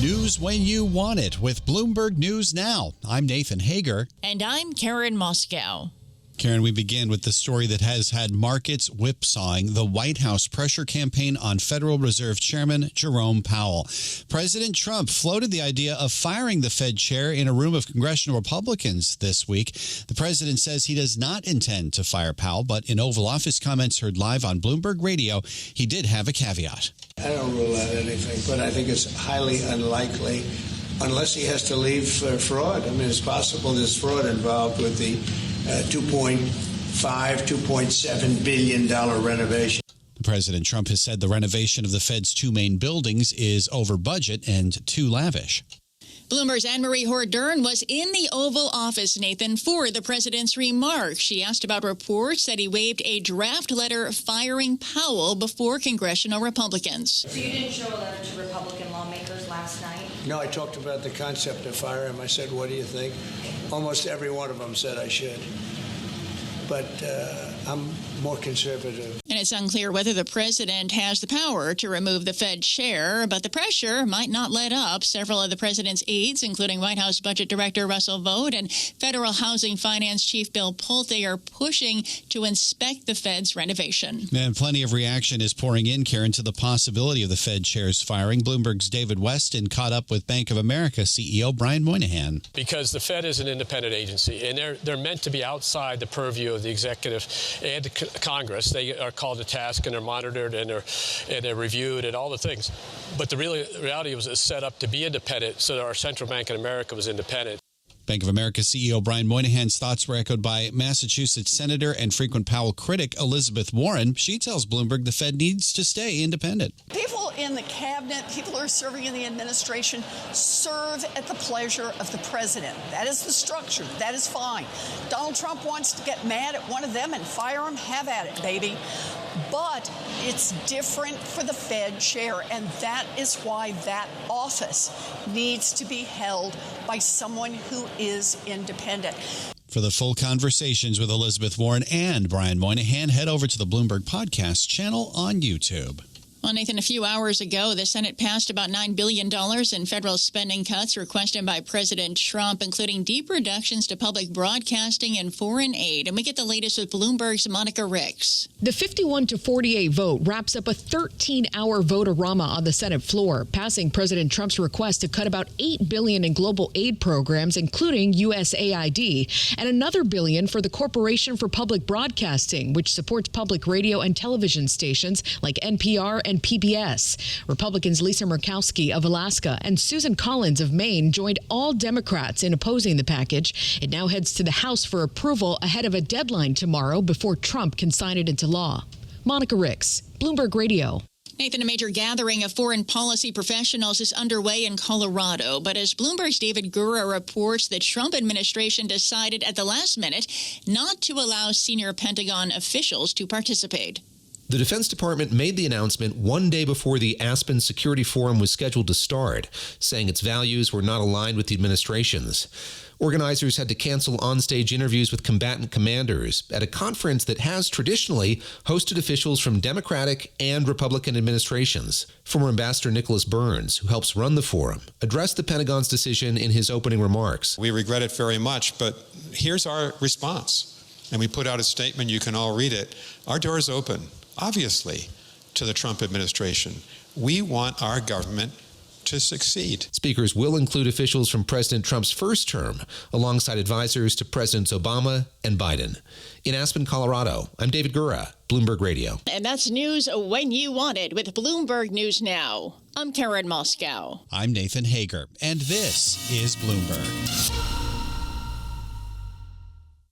News when you want it with Bloomberg News Now. I'm Nathan Hager. And I'm Karen Moskow. Karen, we begin with the story that has had markets whipsawing: the White House pressure campaign on Federal Reserve Chairman Jerome Powell. President Trump floated the idea of firing the Fed chair in a room of congressional Republicans this week. The president says he does not intend to fire Powell, but in Oval Office comments heard live on Bloomberg Radio, he did have a caveat. I don't rule out anything, but I think it's highly unlikely unless he has to leave for fraud. I mean, it's possible there's fraud involved with the $2.7 billion renovation. President Trump has said the renovation of the Fed's two main buildings is over budget and too lavish. Bloomberg's Anne-Marie Hordern was in the Oval Office, Nathan, for the president's remarks. She asked about reports that he waived a draft letter firing Powell before congressional Republicans. So you didn't show a letter to Republican lawmakers last night? No, I talked about the concept of fire him. I said, what do you think? Almost every one of them said I should. But I'm more conservative. And it's unclear whether the president has the power to remove the Fed chair, but the pressure might not let up. Several of the president's aides, including White House Budget Director Russell Vought and Federal Housing Finance Chief Bill Pulte, are pushing to inspect the Fed's renovation. And plenty of reaction is pouring in, Karen, to the possibility of the Fed chair's firing. Bloomberg's David Weston caught up with Bank of America CEO Brian Moynihan. Because the Fed is an independent agency, and they're meant to be outside the purview of the executive and Congress. They are called to task, and they're monitored, and they're reviewed, and all the things. But the reality was it's set up to be independent, so that our central bank in America was independent. Bank of America CEO Brian Moynihan's thoughts were echoed by Massachusetts Senator and frequent Powell critic Elizabeth Warren. She tells Bloomberg the Fed needs to stay independent. People in the cabinet, people who are serving in the administration, serve at the pleasure of the president. That is the structure. That is fine. Donald Trump wants to get mad at one of them and fire him. Have at it, baby. But it's different for the Fed chair, and that is why that office needs to be held by someone who is independent. For the full conversations with Elizabeth Warren and Brian Moynihan, head over to the Bloomberg Podcast channel on YouTube. Well, Nathan, a few hours ago, the Senate passed about $9 billion in federal spending cuts requested by President Trump, including deep reductions to public broadcasting and foreign aid. And we get the latest with Bloomberg's Monica Ricks. The 51-48 vote wraps up a 13-hour vote-a-rama on the Senate floor, passing President Trump's request to cut about $8 billion in global aid programs, including USAID, and another $1 billion for the Corporation for Public Broadcasting, which supports public radio and television stations like NPR and PBS. Republicans Lisa Murkowski of Alaska and Susan Collins of Maine joined all Democrats in opposing the package. It now heads to the House for approval ahead of a deadline tomorrow before Trump can sign it into law. Monica Ricks, Bloomberg Radio. Nathan, a major gathering of foreign policy professionals is underway in Colorado. But as Bloomberg's David Gura reports, the Trump administration decided at the last minute not to allow senior Pentagon officials to participate. The Defense Department made the announcement one day before the Aspen Security Forum was scheduled to start, saying its values were not aligned with the administration's. Organizers had to cancel onstage interviews with combatant commanders at a conference that has traditionally hosted officials from Democratic and Republican administrations. Former Ambassador Nicholas Burns, who helps run the forum, addressed the Pentagon's decision in his opening remarks. We regret it very much, but here's our response. And we put out a statement. You can all read it. Our door is open, obviously, to the Trump administration. We want our government to succeed. Speakers will include officials from President Trump's first term, alongside advisors to Presidents Obama and Biden. In Aspen, Colorado, I'm David Gura, Bloomberg Radio. And that's news when you want it with Bloomberg News Now. I'm Karen Moskow. I'm Nathan Hager, and this is Bloomberg.